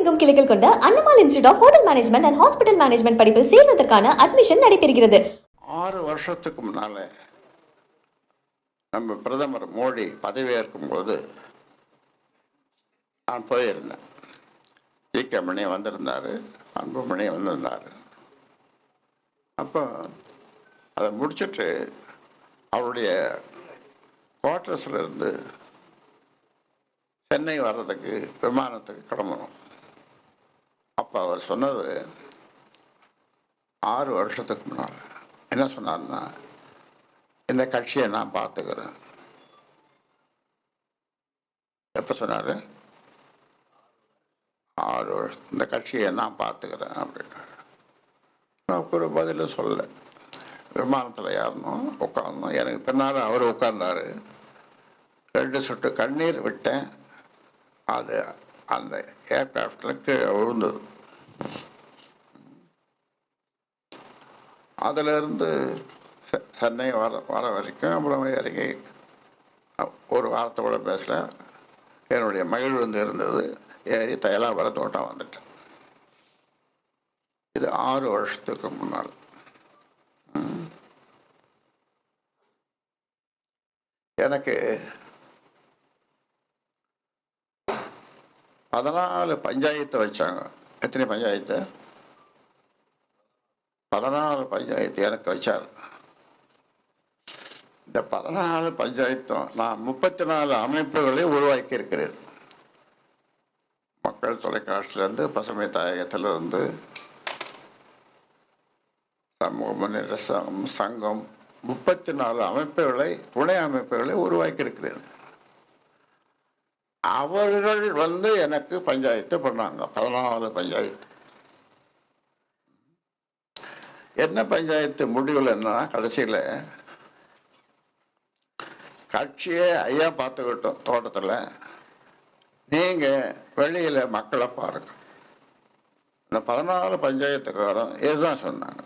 உலகெங்கும் கிளைகள் கொண்ட Annamal institute of hotel management and hospital management படிப்பில் சேர்வதற்கான அட்மிஷன் நடைபெறுகிறது. 6 வருஷத்துக்கு முன்னால நம்ம பிரதமர் மோடி பதவியேற்கும் போது நான் போயிருந்தேன். ஜி.கே. மணி வந்திருந்தாரு, அன்புமணி வந்திருந்தாரு. அப்போ அதை முடிச்சுட்டு அவருடைய குவார்டர்ஸில் இருந்து சென்னை வர்றதுக்கு விமானத்துக்கு கிளம்பணும். அப்போ அவர் சொன்னது 6 வருஷத்துக்கு முன்னால் என்ன சொன்னார்னா, இந்த கட்சியை நான் பார்த்துக்கிறேன். எப்போ சொன்னார்? 6 வருஷம் இந்த கட்சியை நான் பார்த்துக்கிறேன் அப்படின்னாரு. நான் ஒரு பதிலும் சொல்லலை. விமானத்தில் ஏறணும், உட்காரணும். எனக்கு பின்னால் அவர் உட்கார்ந்தார். 2 சொட்டு கண்ணீர் விட்டேன். அது அந்த ஏர்கிராஃப்டில் கீழே விழுந்தது. அதிலிருந்து சென்னை வர வரைக்கும் அப்புறம் இறங்கி ஒரு வாரத்தை கூட பேசல. என்னுடைய மகிழ் இருந்தது. ஏறி தைலாபுர தோட்டம் வந்துட்டேன். இது 6 வருஷத்துக்கு முன்னால். எனக்கு 14 பஞ்சாயத்து வச்சாங்க. எத்தனை பஞ்சாயத்து? 14 பஞ்சாயத்து எனக்கு வச்சார். இந்த 14 பஞ்சாயத்தும் நான் 34 அமைப்புகளை உருவாக்கி இருக்கிறேன். மக்கள் தொலைக்காட்சியிலிருந்து, பசுமை தாயகத்திலிருந்து, சமூக முன்னேற்ற சங்கம் 34 அமைப்புகளை, துணை அமைப்புகளை உருவாக்கி இருக்கிறேன். அவர்கள் எனக்கு பஞ்சாயத்து பண்ணாங்க. 14 பஞ்சாயத்து. என்ன பஞ்சாயத்து முடிவில் என்னன்னா, கடைசியில் கட்சியை ஐயா பார்த்துக்கிட்டோம் தோட்டத்தில், நீங்கள் வெளியில் மக்களை பாருங்க. இந்த 14 பஞ்சாயத்துக்காரன் இதுதான் சொன்னாங்க,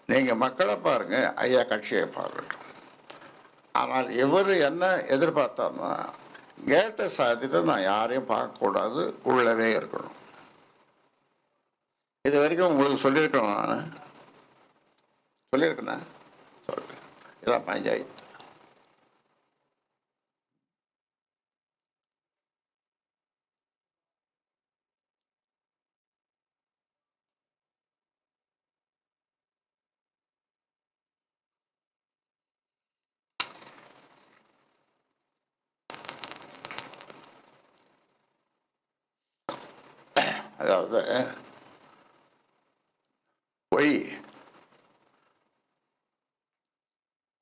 நீங்கள் மக்களை பாருங்க, ஐயா கட்சியை பார்க்கட்டும். ஆனால் இவர் என்ன எதிர்பார்த்தாருன்னா, கேட்டை சாத்திட்டு நான் யாரையும் பார்க்கக்கூடாது, உள்ளவே இருக்கணும். இது வரைக்கும் உங்களுக்கு சொல்லியிருக்கணும். நான் சொல்லியிருக்கேன். சொல்றேன், இதான் பஞ்சாயத்து. அதாவது பொய்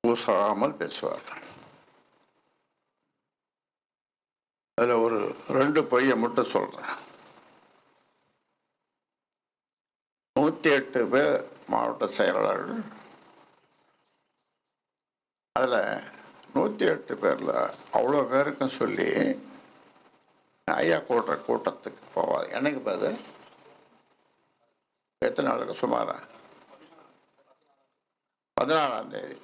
பூசாமல் பேசுவார். அதில் ஒரு 2 பொய்யை மட்டும் சொல்றேன். 108 பேர் மாவட்ட செயலாளர்கள். அதில் 108 பேரில் அவ்வளோ பேருக்கும் சொல்லி ஐயா கூட்டத்துக்கு போவார். எனக்கு பதில் எத்தனை நாளுக்கு? சுமாரா 14ஆம் தேதி.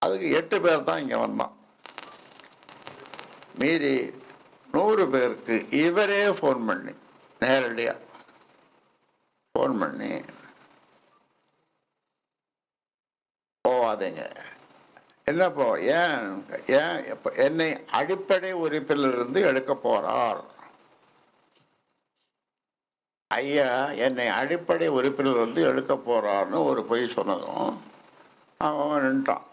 அதுக்கு 8 பேர் தான் இங்கே வந்தான். மீதி 100 பேருக்கு இவரே ஃபோன் பண்ணி, நேரடியாக ஃபோன் பண்ணி, போவாதீங்க. என்னப்போ ஏன் என்னை அடிப்படை உறுப்பிலிருந்து எடுக்க போறார் ஐயா, என்னை அடிப்படை உறுப்பிலிருந்து எடுக்க போறார்னு ஒரு பொய் சொன்னதும் அவன் நின்ட்டான்.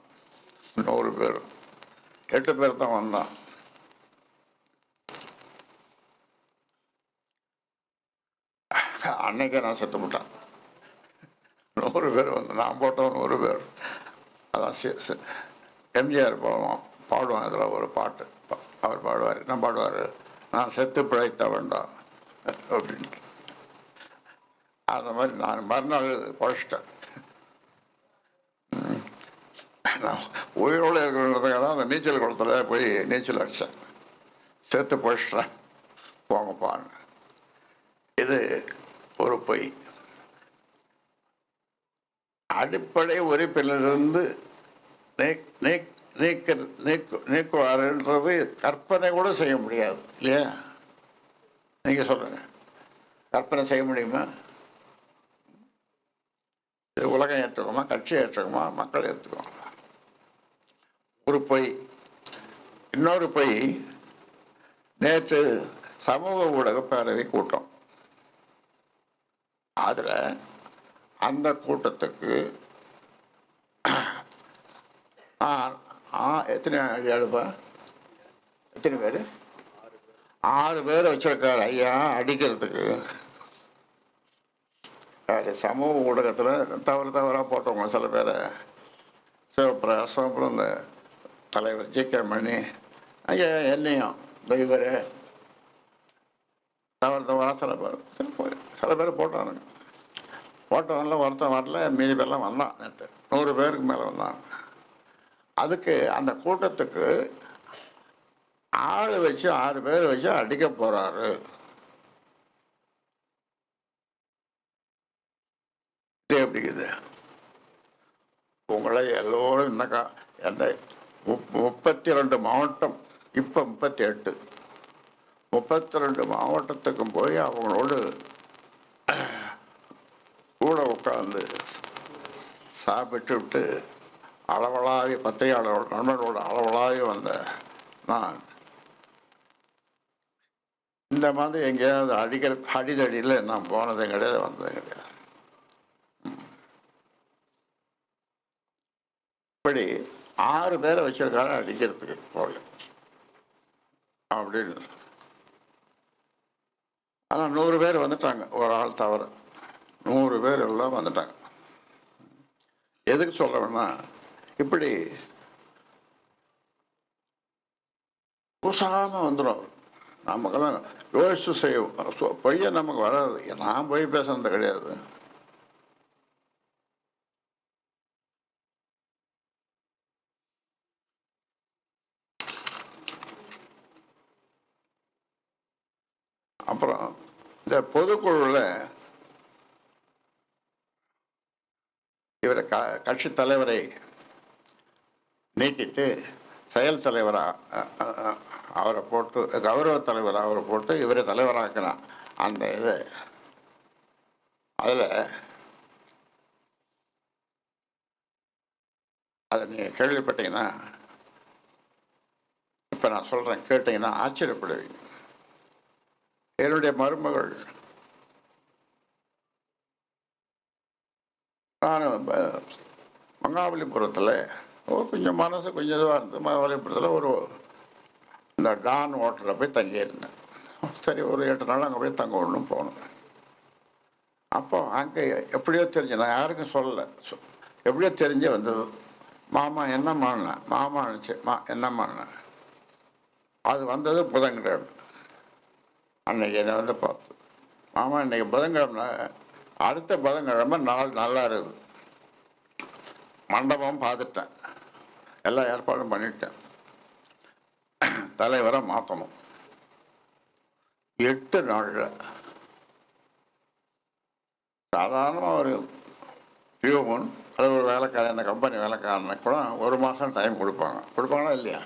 100 பேர், 8 பேர் தான் வந்தான். அன்னைக்கே நான் செத்து விட்டான். 100 பேர் வந்து நான் போட்டவன் 100 பேர். அதான் எம்ஜிஆர் பாடுவான். அதில் ஒரு பாட்டு அவர் பாடுவார். என்ன பாடுவார்? நான் செத்து பிழைத்த வேண்டாம் அப்படின்ட்டு. அந்த மாதிரி நான் மறுநாள் பழச்சிட்டேன். நான் உயிரோடு இருக்கிறதுக்காக தான் அந்த நீச்சல் குளத்தில் போய் நீச்சல் அடித்தேன். செத்து பழச்சிட்டேன், போங்கப்பான்னு. இது ஒரு பொய். அடிப்படை உறுப்பிலிருந்து நீக்குவாருன்றது கற்பனை கூட செய்ய முடியாது இல்லையா? நீங்கள் சொல்லுங்கள், கற்பனை செய்ய முடியுமா? இது உலகம் ஏற்றுக்குமா, கட்சி ஏற்றுக்குமா, மக்கள் ஏற்றுக்குமா? ஒரு பொய். இன்னொரு பொய், நேற்று சமூக ஊடக பேரவை கூட்டம். அதில் அந்த கூட்டத்துக்கு எத்தனை எழுப்பா, எத்தனை பேர்? 6 பேர் வச்சிருக்காரு ஐயா அடிக்கிறதுக்கு. சமூக ஊடகத்தில் தவறாக போட்டவங்க சில பேரை, சிவபிரகாசம், அப்புறம் இந்த தலைவர் ஜி.கே. மணி, ஐயா என்னையும் தெய்வரே தவறாக சில பேர் போட்டானுங்க. போட்டவன்ல ஒருத்தன் வரல, மீதி பேர்லாம் வந்தான். நேற்று 100 பேருக்கு மேலே வந்தாங்க. அதுக்கு அந்த கூட்டத்துக்கு ஆள் வச்சு 6 பேர் வச்சு அடிக்க போறாரு. இது எப்படிக்குது? உங்களை எல்லோரும் இந்த 32 மாவட்டம், இப்போ 38, 32 மாவட்டத்துக்கும் போய் அவங்களோடு கூட உட்கார்ந்து சாப்பிட்டு விட்டு அளவலாவி பத்திரிகையாளரோட நண்பர்களோட அளவலாவி வந்த நான் இந்த மாதிரி எங்கேயாவது அடிதடியில் நான் போனதும் கிடையாது, வந்ததும் கிடையாது. இப்படி 6 பேரை வச்சிருக்காரு அடிக்கிறதுக்கு போல அப்படின்னு. ஆனால் 100 பேர் வந்துட்டாங்க, ஒரு ஆள் தவிர 100 பேர் எல்லாம் வந்துட்டாங்க. எதுக்கு சொல்றேன்னா, இப்படி பூசாம வந்துடும். நமக்கெல்லாம் யோசிச்சு செய்யும் பொய்ய நமக்கு வராது. நான் போய் பேசுறது கிடையாது. அப்புறம் இந்த பொதுக்குழுவில் இவரை கட்சி தலைவரை நீக்கிட்டு செயல் தலைவராக அவரை போட்டு, கௌரவ தலைவராக அவரை போட்டு இவரை தலைவராக்கினான். அந்த இது அதில் அதை நீங்கள் கேள்விப்பட்டீங்கன்னா, இப்போ நான் சொல்கிறேன், கேட்டீங்கன்னா ஆச்சரியப்படுவீங்க. என்னுடைய மருமகள், நான் மகாபலிபுரத்தில் கொஞ்சம் மனசு கொஞ்சம் இதுவாக இருந்து மகாபலிபுரத்தில் ஒரு இந்த டான் ஹோட்டலில் போய் தங்கியிருந்தேன். சரி, ஒரு 8 நாள் அங்கே போய் தங்க ஒன்றும் போகணும். அப்போ அங்கே எப்படியோ தெரிஞ்சு, நான் யாருக்கும் சொல்லலை, எப்படியோ தெரிஞ்சு வந்தது. மாமா என்னம்மாண்ண, மாமா நினச்சி என்னம்மாண்ண. அது வந்தது புதன்கிழமை. அன்னைக்கு என்னை வந்து பார்த்து, மாமா இன்னைக்கு புதன்கிழமை, அடுத்த புதன்கிழமை நாள் நல்லா இருக்குது, மண்டபம் பார்த்துட்டேன், எல்லா ஏற்பாடும் பண்ணிட்டேன், தலைவரை மாற்றணும். 8 நாளில் சாதாரணமாக ஒரு பியூமன் அது ஒரு வேலைக்காரன், அந்த கம்பெனி வேலைக்காரனுக்கு கூட 1 மாதம் டைம் கொடுப்பாங்களா இல்லையா?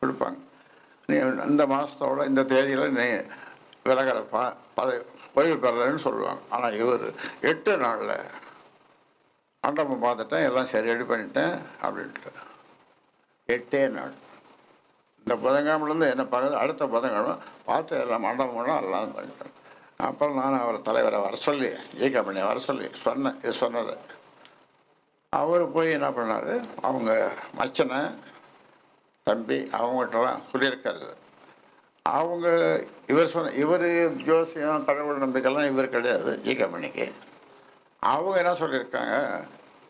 கொடுப்பாங்க. நீ இந்த மாதத்தோட இந்த தேதியில் நீ விலகிற ஓய்வு பெறலன்னு சொல்லுவாங்க. ஆனால் இவர் 8 நாளில் மண்டபம் பார்த்துட்டேன், எல்லாம் சரி ரெடி பண்ணிட்டேன் அப்படின்ட்டு 8 நாள். இந்த புதன்கிழமைலேருந்து என்ன பார்க்குறது, அடுத்த புதன்கிழமை பார்த்து எல்லாம் மண்டபம்லாம் எல்லாம் பண்ணிட்டேன். அப்புறம் நான் அவர் தலைவரை வர சொல்லி, ஜி.கே. மணியை வர சொல்லி சொன்னேன். இது சொன்னது அவர் போய் என்ன பண்ணார், அவங்க மச்சனை தம்பி அவங்ககிட்டலாம் சொல்லியிருக்காரு. அவங்க இவர் ஜோசியம் கடவுள் நம்பிக்கைலாம் இவர் கிடையாது ஜி.கே. மணிக்கு. அவங்க என்ன சொல்லியிருக்காங்க,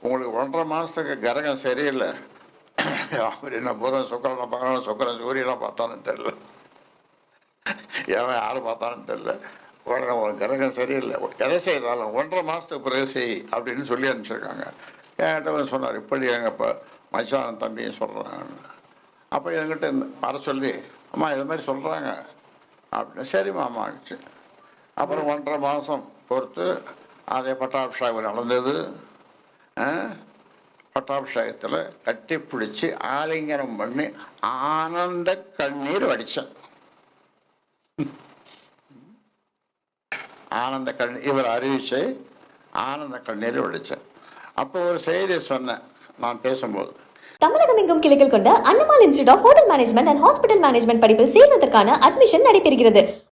உங்களுக்கு 1.5 மாதத்துக்கு கிரகம் சரியில்லை, அவர் என்ன புதன் சுக்கரனை பார்க்கணும், சுக்கரன் சூரியனை பார்த்தாலும் தெரில, ஏன் யாரை பார்த்தாலும் தெரில, ஒரு கிரகம் சரியில்லை, எதை செய்தாலும் 1.5 மாதத்துக்கு பிறகு செய் அப்படின்னு சொல்லி அனுப்பிச்சிருக்காங்க. என்கிட்ட சொன்னார், இப்படி எங்கள் இப்போ மச்சான் தம்பியும் சொல்கிறாங்க. அப்போ என்கிட்ட வர சொல்லி, அம்மா இது மாதிரி சொல்கிறாங்க அப்படின்னு. சரிம்மா அம்மாச்சு. அப்புறம் 1.5 மாதம் பொறுத்து அதே பட்டாபிஷேகம் நடந்தது. பட்டாபிஷேகத்தில் கட்டி பிடிச்சி ஆலிங்கனம் பண்ணி ஆனந்த கண்ணீர் வடித்தேன். ஆனந்த கண்ணீர் இவர் அறிவிச்சு ஆனந்த கண்ணீர் வெடிச்சேன். அப்போ ஒரு செய்தி சொன்னேன் நான் பேசும்போது. தமிழகம் எங்கும் கிளைகள் கொண்ட Annamal institute of hotel management and hospital management படிப்பில் சேர்வதற்கான அட்மிஷன் நடைபெறுகிறது.